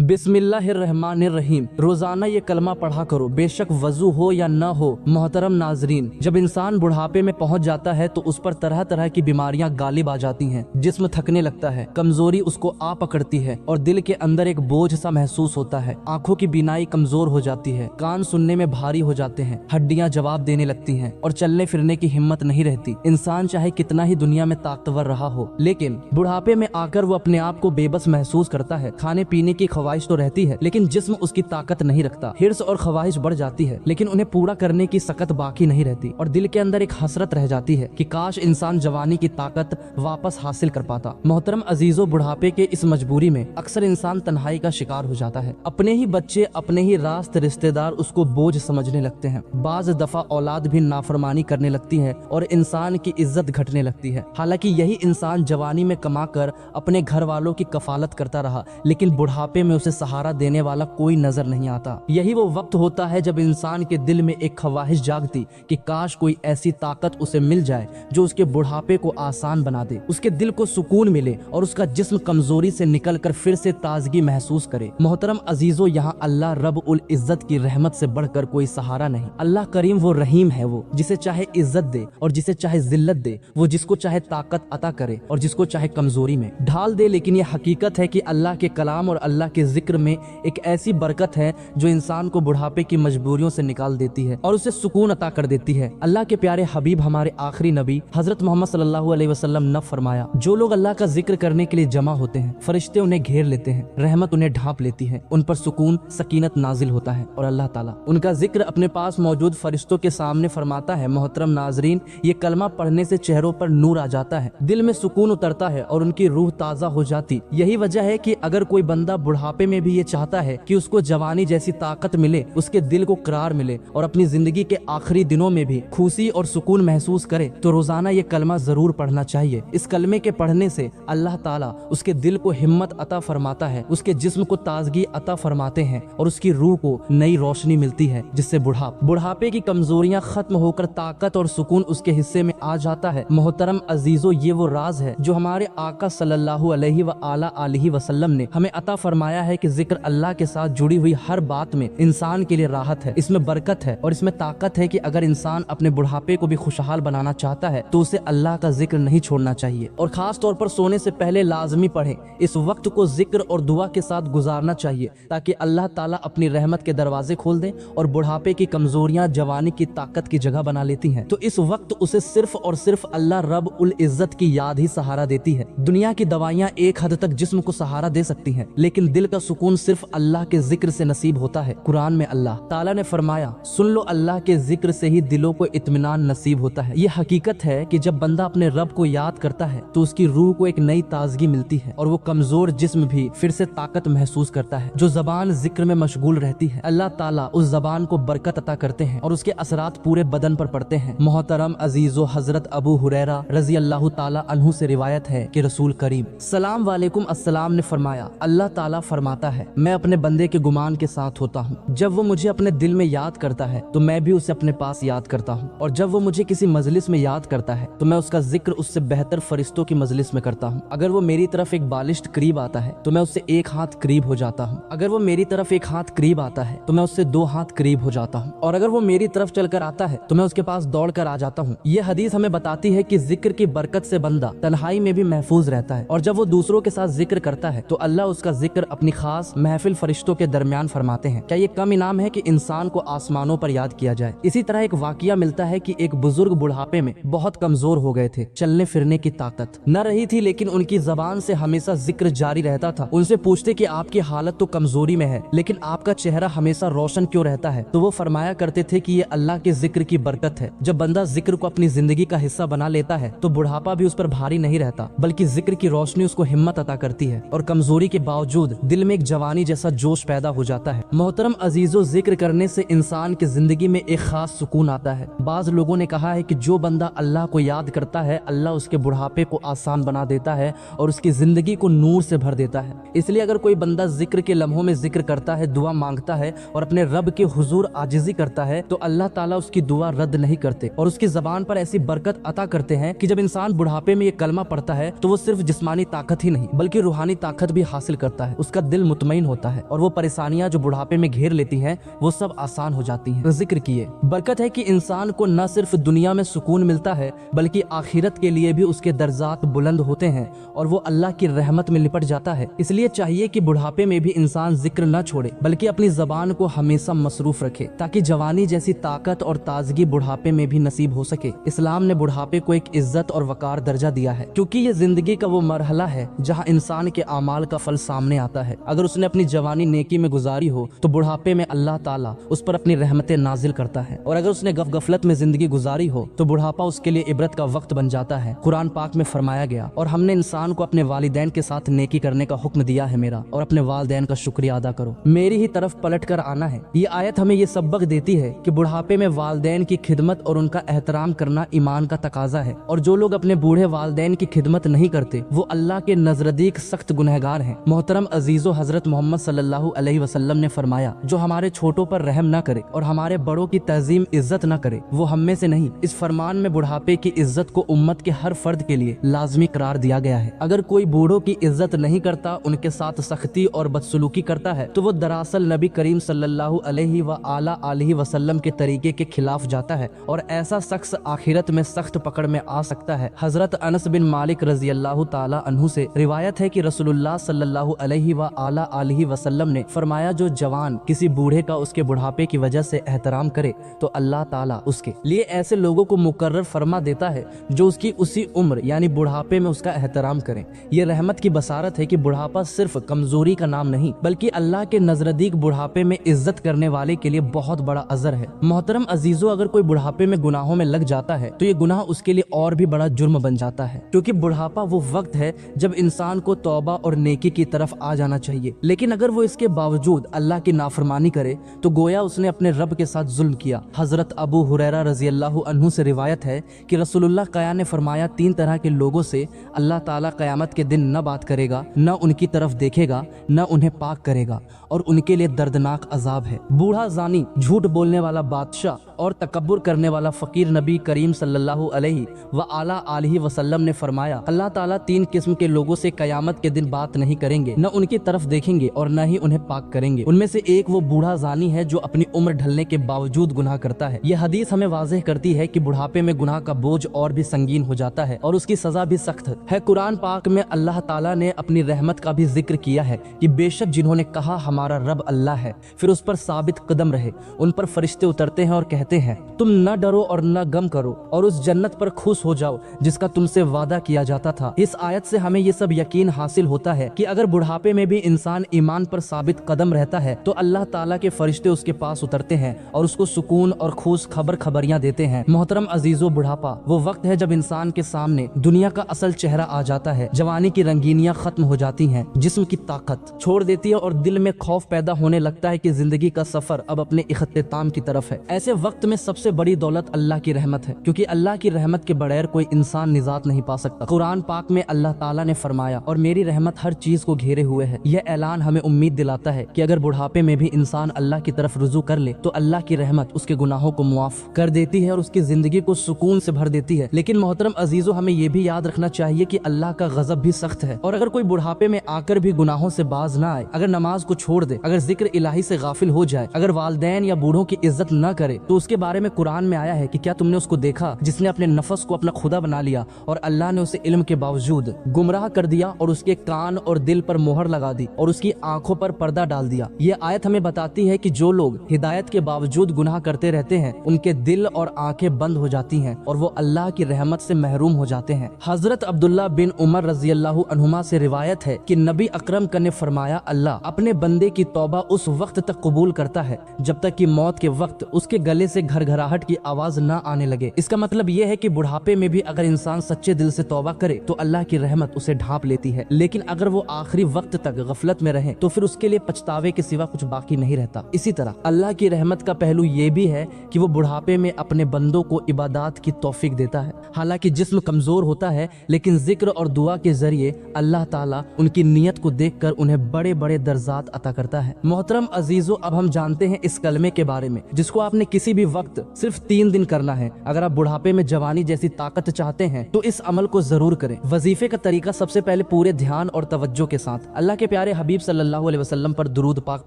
बिस्मिल्लाहिर्रहमानिर्रहीम। रोजाना ये कलमा पढ़ा करो, बेशक वजू हो या न हो। मोहतरम नाजरीन, जब इंसान बुढ़ापे में पहुंच जाता है तो उस पर तरह तरह की बीमारियां गालिब आ जाती हैं। जिस्म थकने लगता है, कमजोरी उसको आ पकड़ती है और दिल के अंदर एक बोझ सा महसूस होता है। आंखों की बीनाई कमजोर हो जाती है, कान सुनने में भारी हो जाते हैं, हड्डियां जवाब देने लगती हैं और चलने फिरने की हिम्मत नहीं रहती। इंसान चाहे कितना ही दुनिया में ताकतवर रहा हो, लेकिन बुढ़ापे में आकर वो अपने आप को बेबस महसूस करता है। खाने पीने की ख्वाहिश तो रहती है, लेकिन जिस्म उसकी ताकत नहीं रखता। हिर्स और ख्वाहिश बढ़ जाती है, लेकिन उन्हें पूरा करने की सकत बाकी नहीं रहती और दिल के अंदर एक हसरत रह जाती है कि काश इंसान जवानी की ताकत वापस हासिल कर पाता। मोहतरम अजीजों, बुढ़ापे के इस मजबूरी में अक्सर इंसान तन्हाई का शिकार हो जाता है। अपने ही बच्चे, अपने ही रास्त रिश्तेदार उसको बोझ समझने लगते हैं। बाज दफा औलाद भी नाफरमानी करने लगती है और इंसान की इज्जत घटने लगती है। हालांकि यही इंसान जवानी में कमाकर अपने घर वालों की कफालत करता रहा, लेकिन बुढ़ापे में उसे सहारा देने वाला कोई नजर नहीं आता। यही वो वक्त होता है जब इंसान के दिल में एक ख्वाहिश जागती कि काश कोई ऐसी ताकत उसे मिल जाए जो उसके बुढ़ापे को आसान बना दे, उसके दिल को सुकून मिले और उसका जिस्म कमजोरी से निकलकर फिर से ताजगी महसूस करे। मोहतरम अजीजों, यहाँ अल्लाह रब उल इज्जत की रहमत से बढ़कर कोई सहारा नहीं। अल्लाह करीम वो रहीम है, वो जिसे चाहे इज्जत दे और जिसे चाहे जिल्लत दे, वो जिसको चाहे ताकत अता करे और जिसको चाहे कमजोरी में ढाल दे। लेकिन ये हकीकत है कि अल्लाह के कलाम और अल्लाह के जिक्र में एक ऐसी बरकत है जो इंसान को बुढ़ापे की मजबूरियों से निकाल देती है और उसे सुकून अता कर देती है। अल्लाह के प्यारे हबीब, हमारे आखिरी नबी हजरत मोहम्मद सल्लल्लाहु अलैहि वसल्लम ने फरमाया, जो लोग अल्लाह का जिक्र करने के लिए जमा होते हैं, फरिश्ते उन्हें घेर लेते हैं, रहमत उन्हें ढांप लेती है, उन पर सुकून सकीनत नाजिल होता है और अल्लाह ताला उनका जिक्र अपने पास मौजूद फरिश्तों के सामने फरमाता है। मोहतरम नाजरीन, ये कलमा पढ़ने से चेहरों पर नूर आ जाता है, दिल में सुकून उतरता है और उनकी रूह ताज़ा हो जाती। यही वजह है कि अगर कोई बंदा बुढ़ापे में भी ये चाहता है कि उसको जवानी जैसी ताकत मिले, उसके दिल को करार मिले और अपनी जिंदगी के आखिरी दिनों में भी खुशी और सुकून महसूस करे, तो रोजाना ये कलमा जरूर पढ़ना चाहिए। इस कलमे के पढ़ने से अल्लाह ताला उसके दिल को हिम्मत अता फरमाता है, उसके जिस्म को ताजगी अता फरमाते हैं और उसकी रूह को नई रोशनी मिलती है, जिससे बुढ़ापे की कमजोरियां खत्म होकर ताकत और सुकून उसके हिस्से में आ जाता है। मोहतरम अजीजों, ये वो राज है जो हमारे आका सल्लल्लाहु अलैहि व आला आलिहि वसल्लम ने हमें अता फरमाया है कि जिक्र अल्लाह के साथ जुड़ी हुई हर बात में इंसान के लिए राहत है, इसमें बरकत है और इसमें ताकत है कि अगर इंसान अपने बुढ़ापे को भी खुशहाल बनाना चाहता है तो उसे अल्लाह का जिक्र नहीं छोड़ना चाहिए और खास तौर पर सोने से पहले लाजमी पढ़े। इस वक्त को जिक्र और दुआ के साथ गुजारना चाहिए ताकि अल्लाह ताला अपनी रहमत के दरवाजे खोल दे और बुढ़ापे की कमजोरियां जवानी की ताकत की जगह बना लेती हैं। तो इस वक्त उसे सिर्फ और सिर्फ अल्लाह रब उल इज्जत की याद ही सहारा देती है। दुनिया की दवाइयां एक हद तक जिस्म को सहारा दे सकती हैं, लेकिन दिल का सुकून सिर्फ अल्लाह के जिक्र से नसीब होता है। कुरान में अल्लाह ताला ने फरमाया, सुन लो, अल्लाह के जिक्र से ही दिलों को इत्मीनान नसीब होता है। ये हकीकत है कि जब बंदा अपने रब को याद करता है तो उसकी रूह को एक नई ताजगी मिलती है और वो कमजोर जिस्म भी फिर से ताकत महसूस करता है। जो जबान जिक्र में मशगूल रहती है, अल्लाह ताला उस जबान को बरकत अता करते हैं और उसके असरात पूरे बदन पर पड़ते हैं। मोहतरम अजीजों, हजरत अबू हुरैरा रजी अल्लाह ताला अन्हु से रिवायत है कि रसूल करीम सलाम वालेकुम अस्सलाम ने फरमाया, अल्लाह ताला फरमाता है, मैं अपने बंदे के गुमान के साथ होता हूँ। जब वो मुझे अपने दिल में याद करता है तो मैं भी उसे अपने पास याद करता हूँ, और जब वो मुझे किसी मजलिस में याद करता है तो मैं उसका जिक्र उससे बेहतर फरिश्तों की मजलिस में करता हूँ। अगर वो मेरी तरफ एक बालिश्त करीब आता है तो मैं उससे एक हाथ करीब हो जाता हूँ। अगर वो मेरी तरफ एक हाथ करीब आता है तो मैं उससे दो हाथ करीब हो जाता हूँ, और अगर वो मेरी तरफ चलकर आता है तो मैं उसके पास दौड़ कर आ जाता हूँ। ये हदीस हमें बताती है कि जिक्र की बरकत से बंदा तन्हाई में भी महफूज रहता है, और जब वो दूसरों के साथ जिक्र करता है तो अल्लाह उसका जिक्र अपनी खास महफिल फरिश्तों के दरमियान फरमाते हैं। क्या ये कम इनाम है कि इंसान को आसमानों पर याद किया जाए। इसी तरह एक वाकया मिलता है कि एक बुजुर्ग बुढ़ापे में बहुत कमजोर हो गए थे, चलने फिरने की ताकत न रही थी, लेकिन उनकी जबान से हमेशा जिक्र जारी रहता था। उनसे पूछते कि आपकी हालत तो कमजोरी में है, लेकिन आपका चेहरा हमेशा रोशन क्यों रहता है, तो वो फरमाया करते थे कि ये अल्लाह के जिक्र की बरकत है। जब बंदा जिक्र को अपनी जिंदगी का हिस्सा बना लेता है तो बुढ़ापा भी उस पर भारी नहीं रहता, बल्कि जिक्र की रोशनी उसको हिम्मत अता करती है और कमजोरी के बावजूद दिल में एक जवानी जैसा जोश पैदा हो जाता है। मोहतरम अजीजों, जिक्र करने से इंसान की जिंदगी में एक खास सुकून आता है। बाज लोगों ने कहा है कि जो बंदा अल्लाह को याद करता है, अल्लाह उसके बुढ़ापे को आसान बना देता है और उसकी जिंदगी को नूर से भर देता है। इसलिए अगर कोई बंदा जिक्र के लम्हों में जिक्र करता है, दुआ मांगता है और अपने रब के हुजूर आजिजी करता है, तो अल्लाह ताला उसकी दुआ रद्द नहीं करते और उसकी जबान पर ऐसी बरकत अता करते हैं कि जब इंसान बुढ़ापे में ये कलमा पढ़ता है तो वो सिर्फ जिस्मानी ताकत ही नहीं बल्कि रूहानी ताकत भी हासिल करता है। उसका दिल मुतमईन होता है और वो परेशानियां जो बुढ़ापे में घेर लेती हैं वो सब आसान हो जाती हैं। जिक्र किए बरकत है कि इंसान को न सिर्फ दुनिया में सुकून मिलता है बल्कि आखिरत के लिए भी उसके दर्जात बुलंद होते हैं और वो अल्लाह की रहमत में लिपट जाता है। इसलिए चाहिए कि बुढ़ापे में भी इंसान जिक्र न छोड़े बल्कि अपनी जबान को हमेशा मसरूफ रखे ताकि जवानी जैसी ताकत और ताजगी बुढ़ापे में भी नसीब हो सके। इस्लाम ने बुढ़ापे को एक इज्जत और वकार दर्जा दिया है क्योंकि ये जिंदगी का वो मरहला है जहाँ इंसान के आमाल का फल सामने आता है। अगर उसने अपनी जवानी नेकी में गुजारी हो तो बुढ़ापे में अल्लाह ताला उस पर अपनी रहमतें नाजिल करता है, और अगर उसने गफलत में जिंदगी गुजारी हो तो बुढ़ापा उसके लिए इबरत का वक्त बन जाता है। कुरान पाक में फरमाया गया, और हमने इंसान को अपने वालिदैन के साथ नेकी करने का हुक्म दिया है मेरा, और अपने वालिदैन का शुक्रिया अदा करो, मेरी ही तरफ पलट कर आना है। ये आयत हमें ये सबक देती है कि बुढ़ापे में वालिदैन की खिदमत और उनका एहतराम करना ईमान का तकाजा है, और जो लोग अपने बूढ़े वालिदैन की खिदमत नहीं करते वो अल्लाह के नजरदीक सख्त गुनहगार हैं। मोहतरम अजीजो, हजरत मोहम्मद सल्लल्लाहु अलैहि वसल्लम ने फरमाया, जो हमारे छोटों पर रहम न करे और हमारे बड़ों की तज़ीम इज्जत न करे वो हम में से नहीं। इस फरमान में बुढ़ापे की इज्जत को उम्मत के हर फर्द के लिए लाजमी करार दिया गया है। अगर कोई बूढ़ों की इज्जत नहीं करता, उनके साथ सख्ती और बदसलूकी करता है तो वो दरअसल नबी करीम सल्लल्लाहु अलैहि व आला आलिहि वसल्लम के तरीके के खिलाफ जाता है, और ऐसा शख्स आखिरत में सख्त पकड़ में आ सकता है। हजरत अनस बिन मालिक रजी अल्लाह ताला अन्हु से रिवायत है कि रसूलुल्लाह सल्लल्लाहु अलैहि व आला आलिहि वसल्लम ने फरमाया, जो जवान किसी बूढ़े का उसके बुढ़ापे की वजह से एहतराम करे तो अल्लाह ताला उसके लिए ऐसे लोगों को मुकर्रर फरमा देता है जो उसकी उसी उम्र यानी बुढ़ापे में उसका एहतराम करें। ये रहमत की बसारत है कि बुढ़ापा सिर्फ कमजोरी का नाम नहीं बल्कि अल्लाह के नजरदीक बुढ़ापे में इज्जत करने वाले के लिए बहुत बड़ा अजर है। मोहतरम अजीजों, अगर कोई बुढ़ापे में गुनाहों में लग जाता है तो ये गुनाह उसके लिए और भी बड़ा जुर्म बन जाता है, क्योंकि बुढ़ापा वो वक्त है जब इंसान को तौबा और नेकी की तरफ आ जाना चाहिए। लेकिन अगर वो इसके बावजूद अल्लाह की नाफरमानी करे तो गोया उसने अपने रब के साथ जुल्म किया। हजरत अबू हुरैरा रजी अल्लाह अन्हु से रिवायत है कि रसूलुल्लाह कया ने फरमाया, 3 तरह के लोगों से अल्लाह ताला कयामत के दिन न बात करेगा, न उनकी तरफ देखेगा, न उन्हें पाक करेगा, और उनके लिए दर्दनाक अजाब है। बूढ़ा जानी, झूठ बोलने वाला बादशाह और तकब्बुर करने वाला फकीर। नबी करीम सल्लल्लाहु अलैहि व आला आलिहि वसल्लम ने फरमाया, अल्लाह ताला 3 किस्म के लोगों से कयामत के दिन बात नहीं करेंगे, न उनकी तरफ देखेंगे और न ही उन्हें पाक करेंगे। उनमें से एक वो बूढ़ा जानी है जो अपनी उम्र ढलने के बावजूद गुनाह करता है। यह हदीस हमें वाज़ेह करती है कि बुढ़ापे में गुनाह का बोझ और भी संगीन हो जाता है और उसकी सजा भी सख्त है। कुरान पाक में अल्लाह ताला ने अपनी रहमत का भी जिक्र किया है कि बेशक जिन्होंने कहा हमारा रब अल्लाह है, फिर उस पर साबित कदम रहे, उन पर फरिश्ते उतरते हैं और कहते हैं, तुम न डरो और न गम करो और उस जन्नत पर खुश हो जाओ जिसका तुमसे वादा किया जाता था। इस आयत से हमें ये सब यकीन हासिल होता है कि अगर बुढ़ापे में भी इंसान ईमान पर साबित कदम रहता है तो अल्लाह ताला के फरिश्ते उसके पास उतरते हैं और उसको सुकून और खुश खबरियां देते हैं। मोहतरम अजीजो, बुढ़ापा वो वक्त है जब इंसान के सामने दुनिया का असल चेहरा आ जाता है। जवानी की रंगीनियां खत्म हो जाती हैं, जिस्म की ताकत छोड़ देती है और दिल में खौफ पैदा होने लगता है कि जिंदगी का सफर अब अपने इख्तिताम की तरफ है। ऐसे वक्त में सबसे बड़ी दौलत अल्लाह की रहमत है, क्योंकि अल्लाह की रहमत के बगैर कोई इंसान निजात नहीं पा सकता। कुरान पाक में अल्लाह ताला ने फरमाया, और मेरी रहमत हर चीज को घेरे हुए है। यह ऐलान हमें उम्मीद दिलाता है कि अगर बुढ़ापे में भी इंसान अल्लाह की तरफ रुजू कर ले तो अल्लाह की रहमत उसके गुनाहों को मुआफ कर देती है और उसकी जिंदगी को सुकून से भर देती है। लेकिन मोहतरम अजीजों, हमें यह भी याद रखना चाहिए कि अल्लाह का गजब भी सख्त है, और अगर कोई बुढ़ापे में आकर भी गुनाहों से बाज ना आए, अगर नमाज को छोड़ दे, अगर जिक्र इलाही से गाफिल हो जाए, अगर वालिदैन या बूढ़ों की इज्जत न करे, तो उसके बारे में कुरान में आया है कि क्या तुमने उसको देखा जिसने अपने नफस को अपना खुदा बना लिया और अल्लाह ने उसे इल्म के बावजूद गुमराह कर दिया और उसके कान और दिल पर मोहर लगा दी और उसकी आंखों पर पर्दा डाल दिया। ये आयत हमें बताती है कि जो लोग हिदायत के बावजूद गुनाह करते रहते हैं उनके दिल और आंखें बंद हो जाती हैं और वो अल्लाह की रहमत से महरूम हो जाते हैं। हजरत अब्दुल्ला बिन उमर रजी अल्लाहु अन्हुमा से रिवायत है कि नबी अकरम ने फरमाया, अल्लाह अपने बंदे की तौबा उस वक्त तक कबूल करता है जब तक कि मौत के वक्त उसके गले से घरघराहट की आवाज न आने लगे। इसका मतलब यह है कि बुढ़ापे में भी अगर इंसान सच्चे दिल से तौबा करे तो अल्लाह की रहमत उसे ढांप लेती है, लेकिन अगर वो आखिरी वक्त तक गफलत में रहे तो फिर उसके लिए पछतावे के सिवा कुछ बाकी नहीं रहता। इसी तरह अल्लाह की रहमत का पहलू ये भी है कि वो बुढ़ापे में अपने बंदों को इबादत की तौफीक देता है। हालांकि जिस्म कमजोर होता है, लेकिन जिक्र और दुआ के जरिए अल्लाह ताला उनकी नीयत को देखकर उन्हें बड़े बड़े दर्जात अता करता है। मोहतरम अजीजों, अब हम जानते हैं इस कलमे के बारे में जिसको आपने किसी भी वक्त सिर्फ 3 दिन करना है। अगर आप बुढ़ापे में जवानी जैसी ताकत चाहते हैं तो इस अमल को जरूर करें। वजीफे का तरीका सबसे पहले पूरे ध्यान और तवज्जो के साथ अल्लाह के प्यारे پیارے حبیب صلی اللہ علیہ وسلم پر درود پاک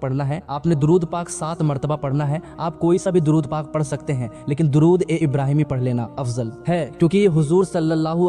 پڑھنا ہے۔ آپ نے درود پاک 7 مرتبہ پڑھنا ہے۔ آپ کوئی سا بھی درود پاک پڑھ سکتے ہیں، لیکن درود ابراہیمی پڑھ لینا افضل ہے، کیونکہ یہ حضور صلی اللہ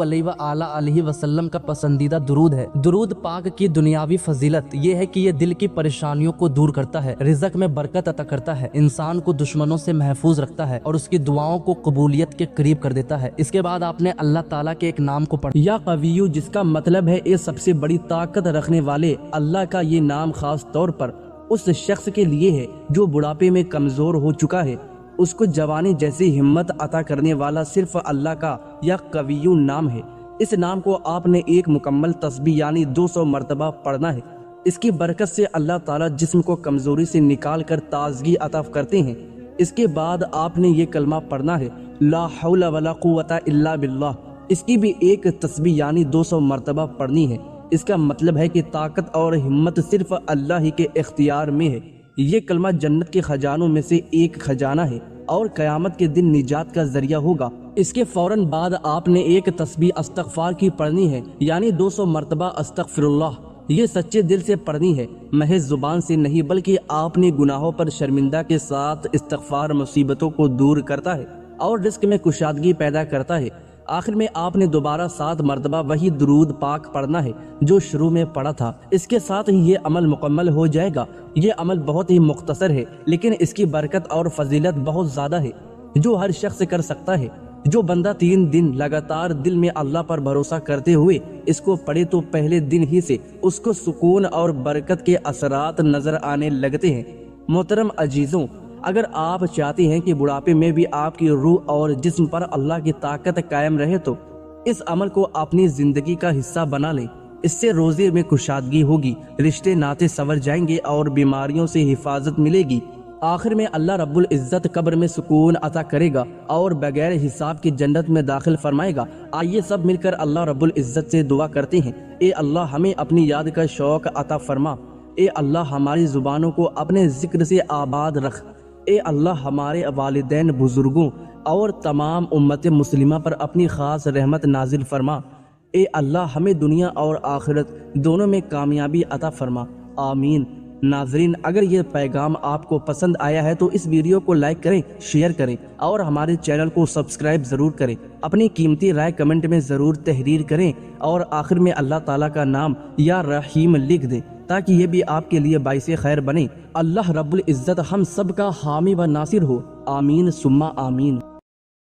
علیہ وسلم کا پسندیدہ درود ہے۔ درود پاک کی دنیاوی فضیلت یہ ہے کہ یہ دل کی پریشانیوں کو دور کرتا ہے، رزق میں برکت عطا کرتا ہے، انسان کو دشمنوں سے محفوظ رکھتا ہے اور اس کی دعاؤں کو قبولیت کے قریب کر دیتا ہے۔ اس کے بعد آپ نے اللہ تعالیٰ کے ایک نام کو پڑھا، یا قویو، جس کا مطلب ہے یہ سب سے بڑی طاقت رکھنے والے۔ اللہ کا یہ نام خاص طور پر اس شخص کے لیے ہے جو بڑھاپے میں کمزور ہو چکا ہے، اس کو جوانی جیسی ہمت عطا کرنے والا صرف اللہ کا یا قویو نام ہے۔ اس نام کو آپ نے ایک مکمل تسبیح یعنی 200 مرتبہ پڑھنا ہے۔ اس کی برکت سے اللہ تعالیٰ جسم کو کمزوری سے نکال کر تازگی عطا کرتے ہیں۔ اس کے بعد آپ نے یہ کلمہ پڑھنا ہے، لا حول ولا قوت الا باللہ۔ اس کی بھی ایک تسبیح یعنی 200 مرتبہ پڑھنی ہے۔ اس کا مطلب ہے کہ طاقت اور ہمت صرف اللہ ہی کے اختیار میں ہے۔ یہ کلمہ جنت کے خزانوں میں سے ایک خزانہ ہے اور قیامت کے دن نجات کا ذریعہ ہوگا۔ اس کے فوراً بعد آپ نے ایک تسبیح استغفار کی پڑھنی ہے، یعنی 200 مرتبہ استغفر اللہ۔ یہ سچے دل سے پڑھنی ہے، محض زبان سے نہیں، بلکہ آپ نے گناہوں پر شرمندہ کے ساتھ۔ استغفار مصیبتوں کو دور کرتا ہے اور رزق میں کشادگی پیدا کرتا ہے۔ آخر میں آپ نے دوبارہ 7 مرتبہ وہی درود پاک پڑھنا ہے جو شروع میں پڑھا تھا۔ اس کے ساتھ ہی یہ عمل مکمل ہو جائے گا۔ یہ عمل بہت ہی مختصر ہے، لیکن اس کی برکت اور فضیلت بہت زیادہ ہے، جو ہر شخص کر سکتا ہے۔ جو بندہ 3 دن لگاتار دل میں اللہ پر بھروسہ کرتے ہوئے اس کو پڑھے تو پہلے دن ہی سے اس کو سکون اور برکت کے اثرات نظر آنے لگتے ہیں۔ محترم عزیزوں، اگر آپ چاہتے ہیں کہ بڑھاپے میں بھی آپ کی روح اور جسم پر اللہ کی طاقت قائم رہے تو اس عمل کو اپنی زندگی کا حصہ بنا لیں۔ اس سے روزے میں کشادگی ہوگی، رشتے ناطے سنور جائیں گے اور بیماریوں سے حفاظت ملے گی۔ آخر میں اللہ رب العزت قبر میں سکون عطا کرے گا اور بغیر حساب کی جنت میں داخل فرمائے گا۔ آئیے سب مل کر اللہ رب العزت سے دعا کرتے ہیں، اے اللہ ہمیں اپنی یاد کا شوق عطا فرما۔ اے اللہ ہماری زبانوں کو اپنے ذکر سے آباد رکھ۔ اے اللہ ہمارے والدین، بزرگوں اور تمام امت مسلمہ پر اپنی خاص رحمت نازل فرما۔ اے اللہ ہمیں دنیا اور آخرت دونوں میں کامیابی عطا فرما، آمین۔ ناظرین، اگر یہ پیغام آپ کو پسند آیا ہے تو اس ویڈیو کو لائک کریں، شیئر کریں اور ہمارے چینل کو سبسکرائب ضرور کریں۔ اپنی قیمتی رائے کمنٹ میں ضرور تحریر کریں اور آخر میں اللہ تعالیٰ کا نام یا رحیم لکھ دیں تاکہ یہ بھی آپ کے لیے باعث خیر بنے۔ اللہ رب العزت ہم سب کا حامی و ناصر ہو، آمین ثم آمین۔